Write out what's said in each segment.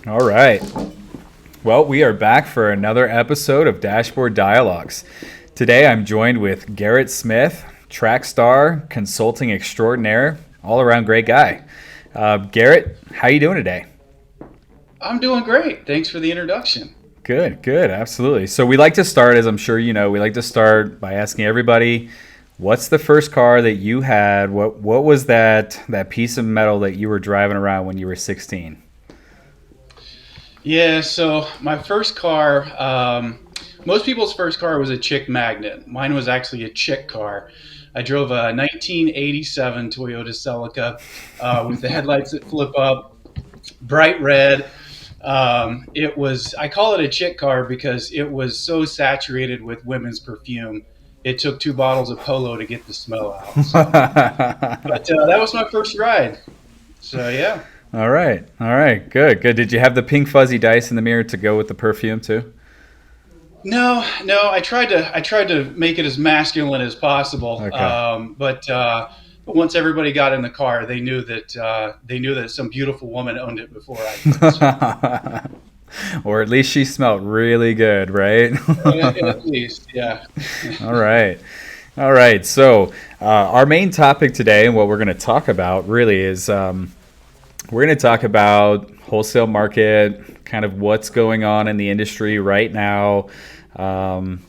All right. Well, we are back for another episode of Dashboard Dialogues. Today I'm joined with Garrett Smith, track star, consulting extraordinaire, all around great guy. Garrett, how you doing today? I'm doing great. Thanks for the introduction. Good, good, absolutely. So we like to start, as I'm sure you know, we like to start by asking everybody, what's the first car that you had? What was that piece of metal that you were driving around when you were 16? Yeah, so my first car, most people's first car was a chick magnet. Mine was actually a chick car. I drove a 1987 Toyota Celica with the headlights that flip up, bright red. I call it a chick car because it was so saturated with women's perfume. It took two bottles of Polo to get the smell out. But that was my first ride. So yeah. All right, good, good. Did you have the pink fuzzy dice in the mirror to go with the perfume too? No, no. I tried to make it as masculine as possible. Okay. But once everybody got in the car, they knew that some beautiful woman owned it before I did. So Or at least she smelled really good, right? at least, yeah. All right. All right. So, our main topic today and what we're going to talk about really is we're going to talk about wholesale market, kind of what's going on in the industry right now.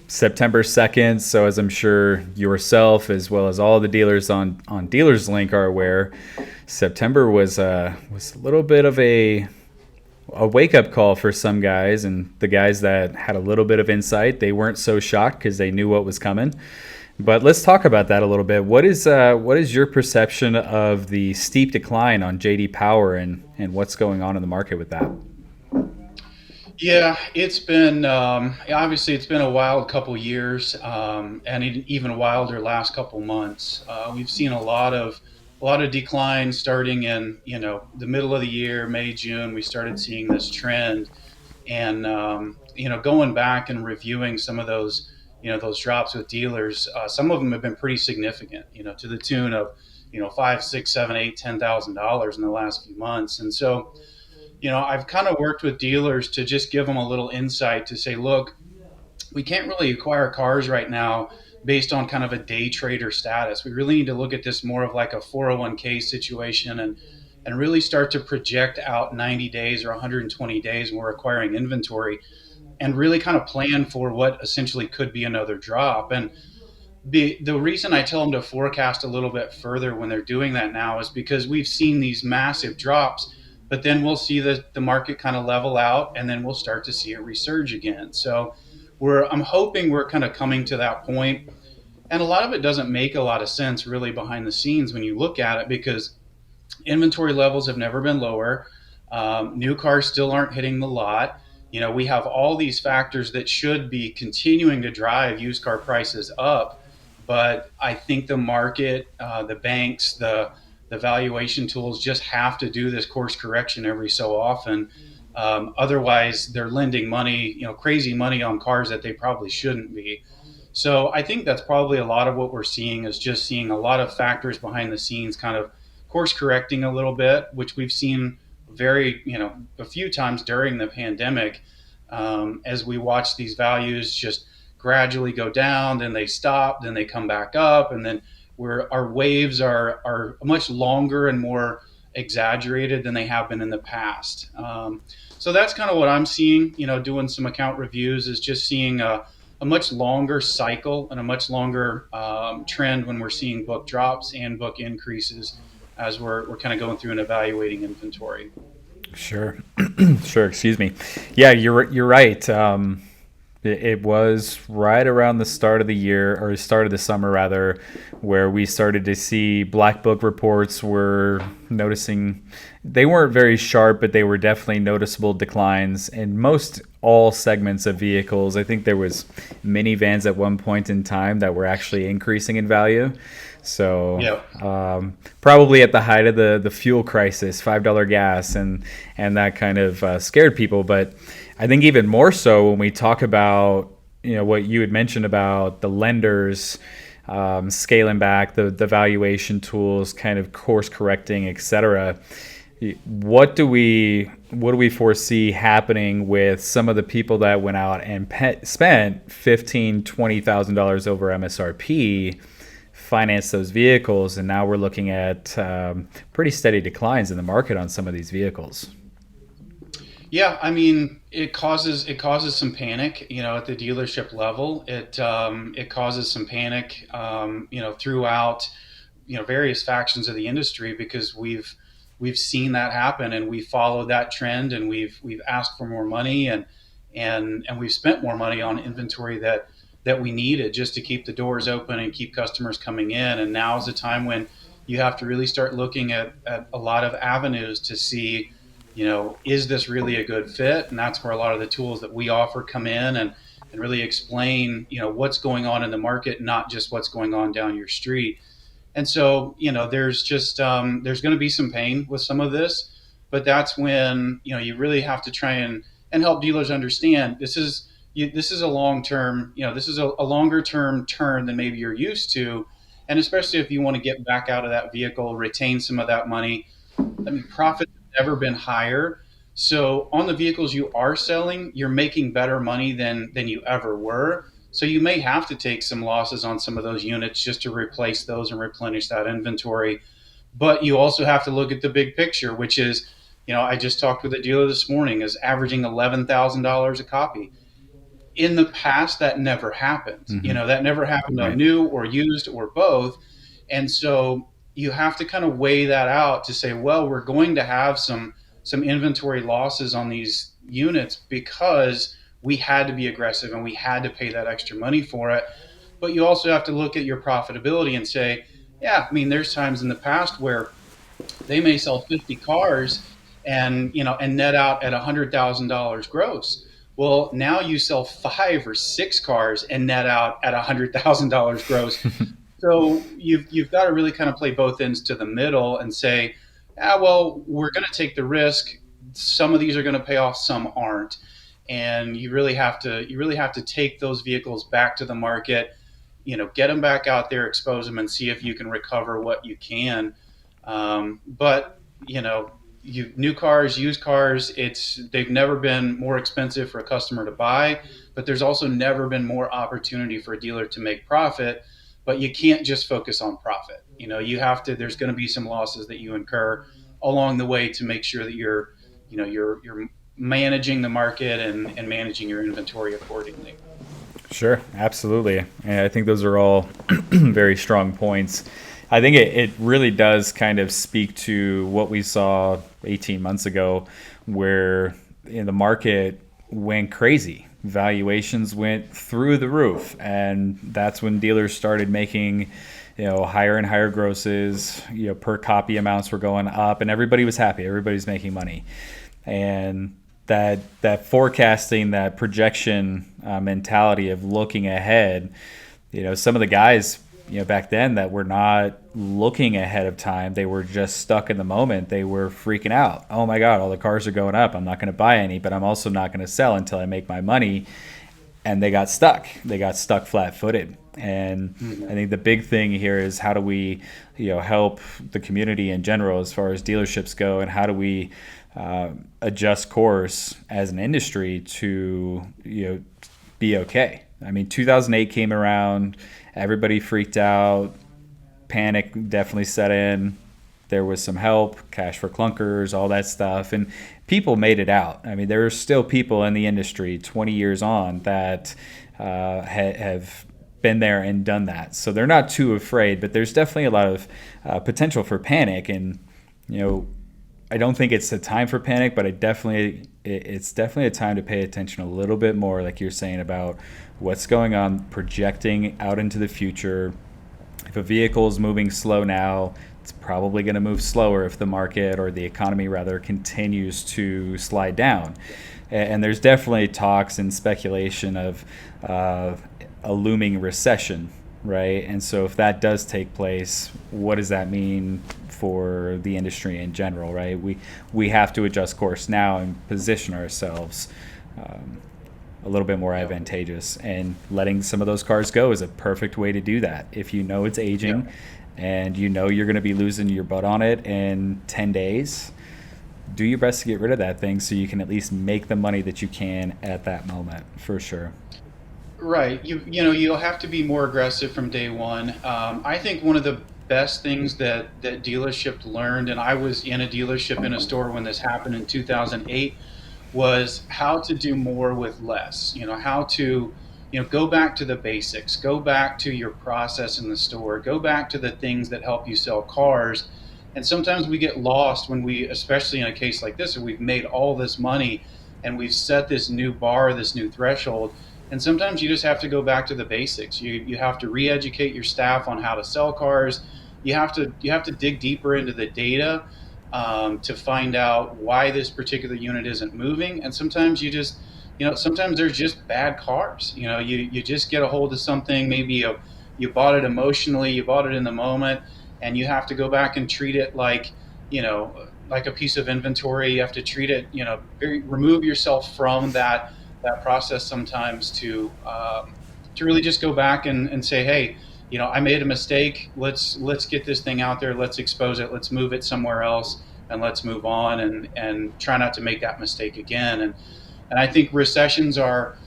September 2nd. So, as I'm sure yourself, as well as all the dealers on Dealers Link are aware, September was a little bit of a wake up call for some guys, and the guys that had a little bit of insight, they weren't so shocked because they knew what was coming. But let's talk about that a little bit. What is your perception of the steep decline on JD Power and what's going on in the market with that? Yeah, it's been obviously it's been a wild couple years, and even wilder last couple months. We've seen a lot of decline starting in the middle of the year, May, June. We started seeing this trend, and going back and reviewing some of those drops with dealers. Some of them have been pretty significant, to the tune of five, six, seven, eight, $10,000 in the last few months, and so. I've kind of worked with dealers to just give them a little insight to say, look, we can't really acquire cars right now based on kind of a day trader status. We really need to look at this more of like a 401k situation and really start to project out 90 days or 120 days when we're acquiring inventory and really kind of plan for what essentially could be another drop. And the reason I tell them to forecast a little bit further when they're doing that now is because we've seen these massive drops, but then we'll see the market kind of level out and then we'll start to see it resurge again. So I'm hoping we're kind of coming to that point. And a lot of it doesn't make a lot of sense really behind the scenes when you look at it because inventory levels have never been lower. New cars still aren't hitting the lot. We have all these factors that should be continuing to drive used car prices up, but I think the market, the banks, the valuation tools just have to do this course correction every so often. Otherwise, they're lending money, crazy money on cars that they probably shouldn't be. So I think that's probably a lot of what we're seeing is just seeing a lot of factors behind the scenes kind of course correcting a little bit, which we've seen a few times during the pandemic as we watch these values just gradually go down, then they stop, then they come back up, and then where our waves are much longer and more exaggerated than they have been in the past. So that's kind of what I'm seeing, doing some account reviews is just seeing a much longer cycle and a much longer trend when we're seeing book drops and book increases as we're kind of going through and evaluating inventory. Sure, sure. Excuse me. Yeah, you're right. It was right around the start of the year, or start of the summer rather, where we started to see black book reports were noticing they weren't very sharp, but they were definitely noticeable declines in most all segments of vehicles. I think there was minivans at one point in time that were actually increasing in value. So Yeah. probably at the height of the fuel crisis, $5 gas, and that kind of scared people. But I think even more so when we talk about what you had mentioned about the lenders scaling back the valuation tools, kind of course correcting, etc. What do we foresee happening with some of the people that went out and spent $15,000-$20,000 over MSRP, finance those vehicles, and now we're looking at pretty steady declines in the market on some of these vehicles? Yeah, I mean, it causes some panic, at the dealership level. It causes some panic, throughout, various factions of the industry, because we've seen that happen, and we followed that trend, and we've asked for more money, and we've spent more money on inventory that we needed just to keep the doors open and keep customers coming in. And now is the time when you have to really start looking at a lot of avenues to see, is this really a good fit? And that's where a lot of the tools that we offer come in, and really explain, what's going on in the market, not just what's going on down your street. And so, there's going to be some pain with some of this, but that's when, you really have to try and help dealers understand this is a long term, this is a longer term turn than maybe you're used to. And especially if you want to get back out of that vehicle, retain some of that money. I mean, profits have never been higher. So on the vehicles you are selling, you're making better money than you ever were. So you may have to take some losses on some of those units just to replace those and replenish that inventory. But you also have to look at the big picture, which is, I just talked with a dealer this morning, is averaging $11,000 a copy. In the past, that never happened. Hmm. That never happened on Right. new or used or both. And so you have to kind of weigh that out to say, well, we're going to have some inventory losses on these units because we had to be aggressive and we had to pay that extra money for it. But you also have to look at your profitability and say, yeah, I mean, there's times in the past where they may sell 50 cars and net out at $100,000 gross. Well, now you sell 5 or 6 cars and net out at $100,000 gross. So you've got to really kind of play both ends to the middle and say, well, we're going to take the risk. Some of these are going to pay off, some aren't, and you really have to take those vehicles back to the market. Get them back out there, expose them, and see if you can recover what you can. But new cars, used cars, they've never been more expensive for a customer to buy, but there's also never been more opportunity for a dealer to make profit. But you can't just focus on profit. You have to. There's going to be some losses that you incur along the way to make sure that you're managing the market and managing your inventory accordingly. Sure, absolutely. And I think those are all very strong points. I think it really does kind of speak to what we saw 18 months ago, where the market went crazy. Valuations went through the roof, and that's when dealers started making, higher and higher grosses. Per copy amounts were going up, and everybody was happy. Everybody's making money, and that forecasting, that projection mentality of looking ahead. Some of the guys, back then that were not looking ahead of time, they were just stuck in the moment. They were freaking out. Oh my God, all the cars are going up. I'm not going to buy any, but I'm also not going to sell until I make my money. And they got stuck. They got stuck flat-footed. And I think the big thing here is, how do we, help the community in general as far as dealerships go, and how do we adjust course as an industry to be okay. I mean, 2008 came around, everybody freaked out, panic definitely set in. There was some help, cash for clunkers, all that stuff, and people made it out. I mean, there are still people in the industry 20 years on that have been there and done that, so they're not too afraid. But there's definitely a lot of potential for panic, and I don't think it's a time for panic, but it's definitely a time to pay attention a little bit more, like you're saying, about what's going on, projecting out into the future. If a vehicle is moving slow now, it's probably going to move slower if the market, or the economy rather, continues to slide down. And there's definitely talks and speculation of a looming recession, right? And so if that does take place, what does that mean for the industry in general, right? We have to adjust course now and position ourselves a little bit more advantageous. And letting some of those cars go is a perfect way to do that. If you know it's aging, Yeah. and you're going to be losing your butt on it in 10 days, do your best to get rid of that thing so you can at least make the money that you can at that moment, for sure. Right. You'll have to be more aggressive from day one. I think one of the best things that dealership learned, and I was in a dealership in a store when this happened in 2008, was how to do more with less. How to, go back to the basics, go back to your process in the store, go back to the things that help you sell cars. And sometimes we get lost when we, especially in a case like this, where we've made all this money and we've set this new bar, this new threshold. And sometimes you just have to go back to the basics. You have to re-educate your staff on how to sell cars. You have to dig deeper into the data to find out why this particular unit isn't moving. And sometimes sometimes there's just bad cars. You just get a hold of something. Maybe you bought it emotionally, you bought it in the moment, and you have to go back and treat it like a piece of inventory. You have to treat it, remove yourself from that process sometimes to really just go back and say, hey, I made a mistake. Let's get this thing out there. Let's expose it. Let's move it somewhere else, and let's move on and try not to make that mistake again. And I think recessions are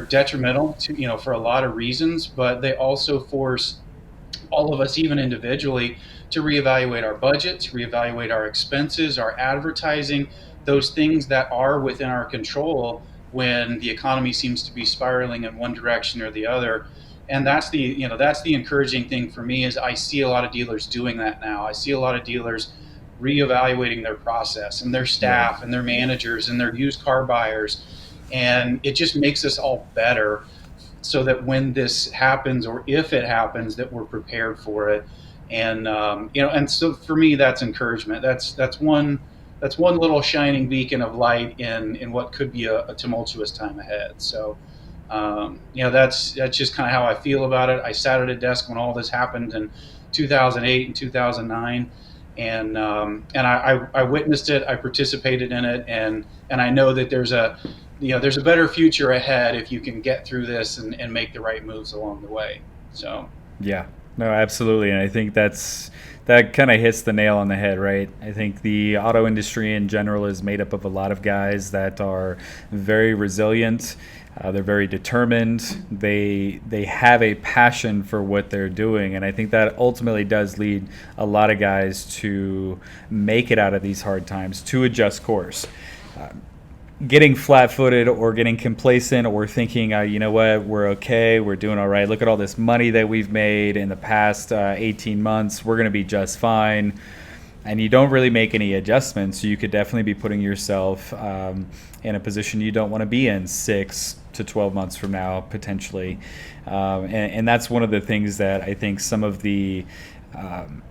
detrimental to for a lot of reasons, but they also force all of us, even individually, to reevaluate our budgets, reevaluate our expenses, our advertising, those things that are within our control when the economy seems to be spiraling in one direction or the other. And that's the encouraging thing for me is I see a lot of dealers doing that now. I see a lot of dealers reevaluating their process and their Right. staff and their managers and their used car buyers. And it just makes us all better so that when this happens, or if it happens, that we're prepared for it. And so for me, that's encouragement. That's one little shining beacon of light in what could be a tumultuous time ahead. So that's just kind of how I feel about it. I sat at a desk when all this happened in 2008 and 2009, and I witnessed it. I participated in it, and I know that there's a better future ahead if you can get through this and make the right moves along the way. So Yeah, no, absolutely. And I think that kind of hits the nail on the head, right? I think the auto industry in general is made up of a lot of guys that are very resilient. They're very determined. They have a passion for what they're doing, and I think that ultimately does lead a lot of guys to make it out of these hard times, to adjust course. Getting flat-footed or getting complacent or thinking, you know what, we're okay, we're doing all right. Look at all this money that we've made in the past 18 months. We're going to be just fine. And you don't really make any adjustments. You could definitely be putting yourself in a position you don't want to be in 6 to 12 months from now, potentially. And that's one of the things that I think some of um,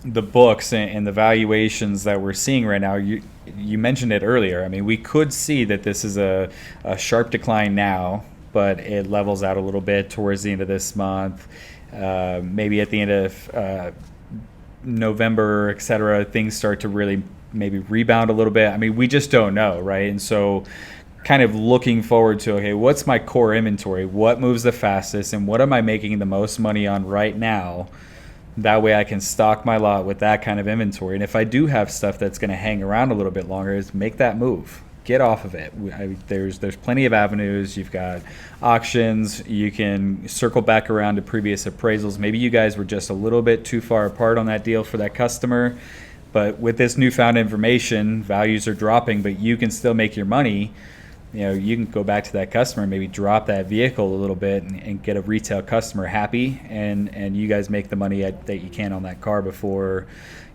the books and the valuations that we're seeing right now, you mentioned it earlier. I mean, we could see that this is a sharp decline now, but it levels out a little bit towards the end of this month. Maybe at the end of November, et cetera, things start to really maybe rebound a little bit. I mean, we just don't know, right? And so kind of looking forward to, okay, what's my core inventory? What moves the fastest? And what am I making the most money on right now? That way I can stock my lot with that kind of inventory. And if I do have stuff that's going to hang around a little bit longer, is make that move. Get off of it. There's plenty of avenues. You've got auctions. You can circle back around to previous appraisals. Maybe you guys were just a little bit too far apart on that deal for that customer. But with this newfound information, values are dropping, but you can still make your money. You can go back to that customer and maybe drop that vehicle a little bit and get a retail customer happy, and you guys make the money that you can on that car before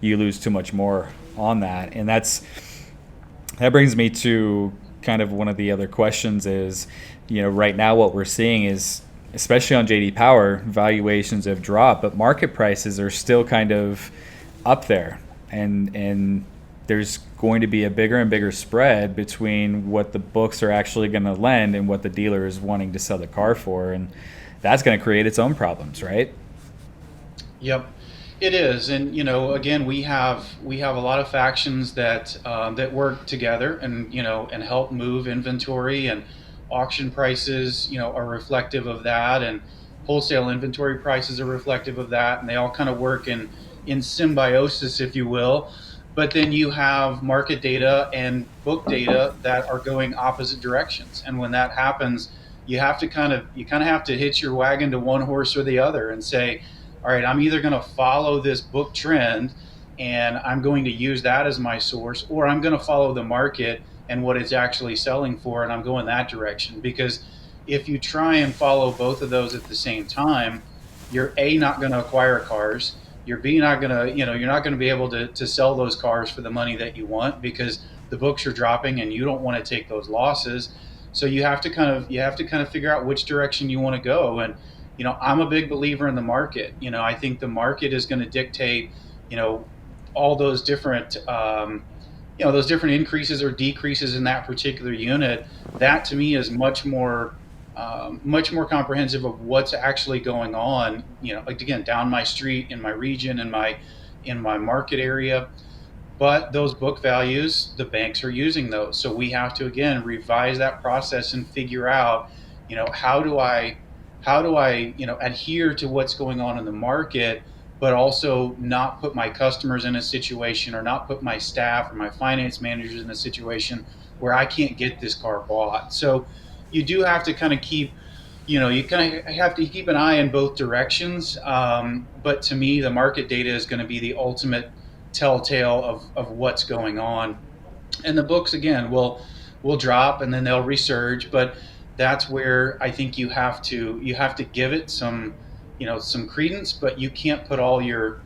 you lose too much more on that. And that brings me to kind of one of the other questions is, right now what we're seeing is, especially on JD Power, valuations have dropped, but market prices are still kind of up there. And there's going to be a bigger and bigger spread between what the books are actually going to lend and what the dealer is wanting to sell the car for. And that's going to create its own problems, right? yep, it is. And again, we have a lot of factions that work together and help move inventory, and auction prices are reflective of that, and wholesale inventory prices are reflective of that, and they all kind of work in symbiosis, if you will. but then you have market data and book data that are going opposite directions. And when that happens, you kind of have to hitch your wagon to one horse or the other and say, all right, I'm either going to follow this book trend and I'm going to use that as my source, or I'm going to follow the market and what it's actually selling for, and I'm going that direction. Because if you try and follow both of those at the same time, you're A, not going to acquire cars. You're B, not going to, you're not going to be able to sell those cars for the money that you want because the books are dropping and you don't want to take those losses. So you have to kind of figure out which direction you want to go. And, I'm a big believer in the market. I think the market is going to dictate, you know, all those different increases or decreases in that particular unit. That to me is much more comprehensive of what's actually going on. Like again, down my street, in my region, in my market area. But those book values, the banks are using those, so we have to again revise that process and figure out, how do I adhere to what's going on in the market, but also not put my customers in a situation, or not put my staff or my finance managers in a situation where I can't get this car bought. So you do have to kind of keep, you kind of have to keep an eye in both directions. But to me, the market data is going to be the ultimate telltale of what's going on. And the books again will drop and then they'll resurge, but that's where I think you have to give it some credence. But you can't put all your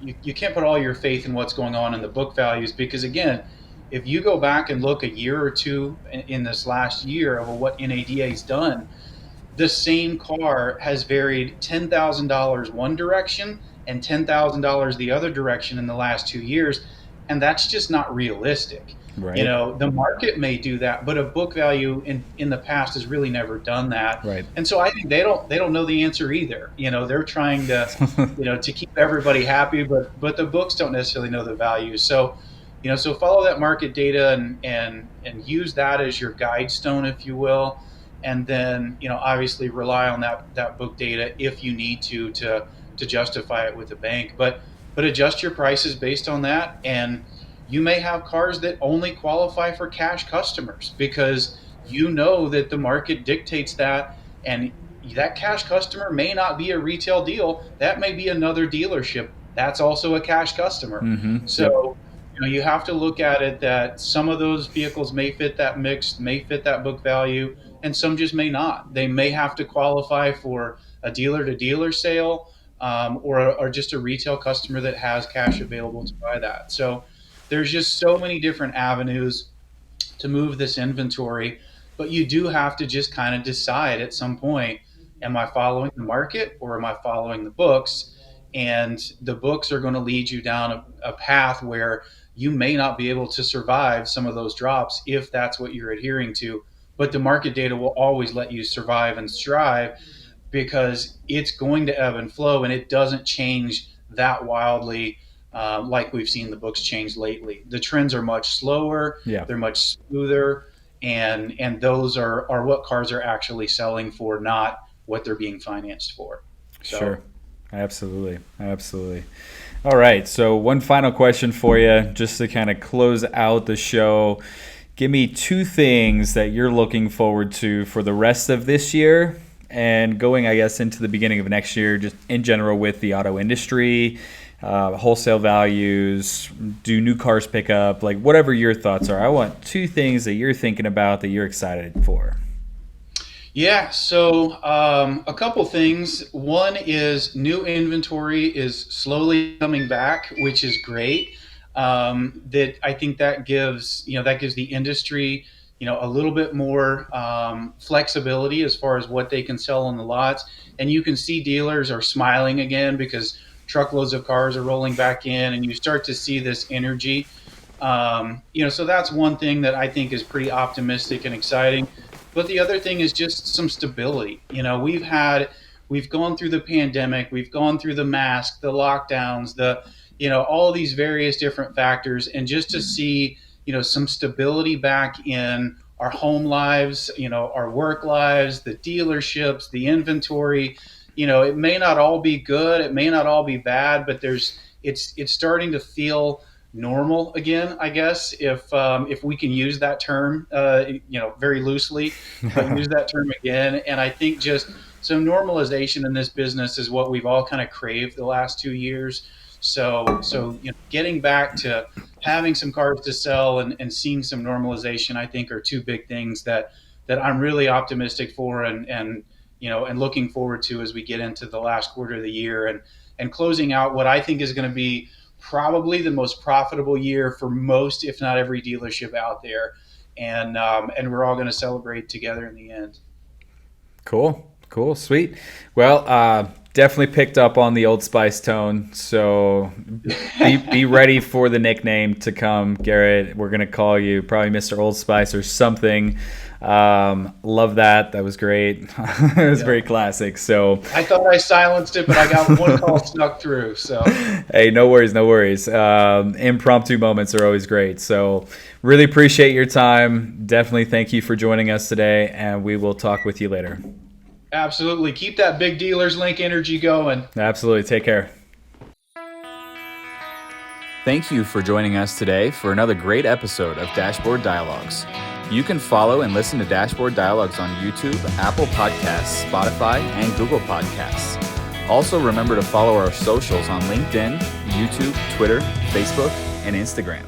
faith in what's going on in the book values, because again, if you go back and look a year or two in this last year of what NADA's done, the same car has varied $10,000 one direction and $10,000 the other direction in the last 2 years. And that's just not realistic. Right. The market may do that, but a book value in the past has really never done that. Right. And so I think they don't know the answer either. They're trying to keep everybody happy, but the books don't necessarily know the value. So, so follow that market data and use that as your guide stone, if you will. And then, obviously rely on that book data if you need to justify it with the bank. But adjust your prices based on that. And you may have cars that only qualify for cash customers because that the market dictates that. And that cash customer may not be a retail deal. That may be another dealership. That's also a cash customer. Mm-hmm. Yep. So, you have to look at it that some of those vehicles may fit that mix, may fit that book value, and some just may not. They may have to qualify for a dealer to dealer sale, or just a retail customer that has cash available to buy that. So there's just so many different avenues to move this inventory, but you do have to just kind of decide at some point, am I following the market or am I following the books? And the books are going to lead you down a path where you may not be able to survive some of those drops if that's what you're adhering to. But the market data will always let you survive and strive, because it's going to ebb and flow and it doesn't change that wildly, like we've seen the books change lately. The trends are much slower, Yeah. they're much smoother, and those are what cars are actually selling for, not what they're being financed for. So Sure. Absolutely. Absolutely. All right. So, one final question for you, just to kind of close out the show. Give me two things that you're looking forward to for the rest of this year and going, I guess, into the beginning of next year, just in general with the auto industry, wholesale values, do new cars pick up, like whatever your thoughts are. I want two things that you're thinking about that you're excited for. yeah, so a couple things. One is new inventory is slowly coming back, which is great. That I think that gives the industry a little bit more flexibility as far as what they can sell on the lots. And you can see dealers are smiling again because truckloads of cars are rolling back in, and you start to see this energy. So that's one thing that I think is pretty optimistic and exciting. But the other thing is just some stability. We've gone through the pandemic, we've gone through the mask, the lockdowns, all these various different factors, and just to see, some stability back in our home lives, our work lives, the dealerships, the inventory. It may not all be good, it may not all be bad, but it's starting to feel normal again, I guess, if we can use that term, very loosely, but use that term again. And I think just some normalization in this business is what we've all kind of craved the last 2 years. So getting back to having some cars to sell and seeing some normalization, I think, are two big things that I'm really optimistic for, and looking forward to as we get into the last quarter of the year, and closing out what I think is going to be probably the most profitable year for most, if not every, dealership out there, and we're all going to celebrate together in the end. Cool, sweet. Well, definitely picked up on the Old Spice tone, so be ready for the nickname to come, Garrett. We're gonna call you probably Mr. Old Spice or something. Love that. That was great. It was very classic. So I thought I silenced it, but I got one call snuck through. So hey, no worries, no worries. Impromptu moments are always great. So really appreciate your time. Definitely thank you for joining us today, and we will talk with you later. absolutely, keep that big dealers link energy going. Absolutely. Take care. Thank you for joining us today for another great episode of Dashboard Dialogues. You can follow and listen to Dashboard Dialogues on YouTube, Apple Podcasts, Spotify, and Google Podcasts. Also, remember to follow our socials on LinkedIn, YouTube, Twitter, Facebook, and Instagram.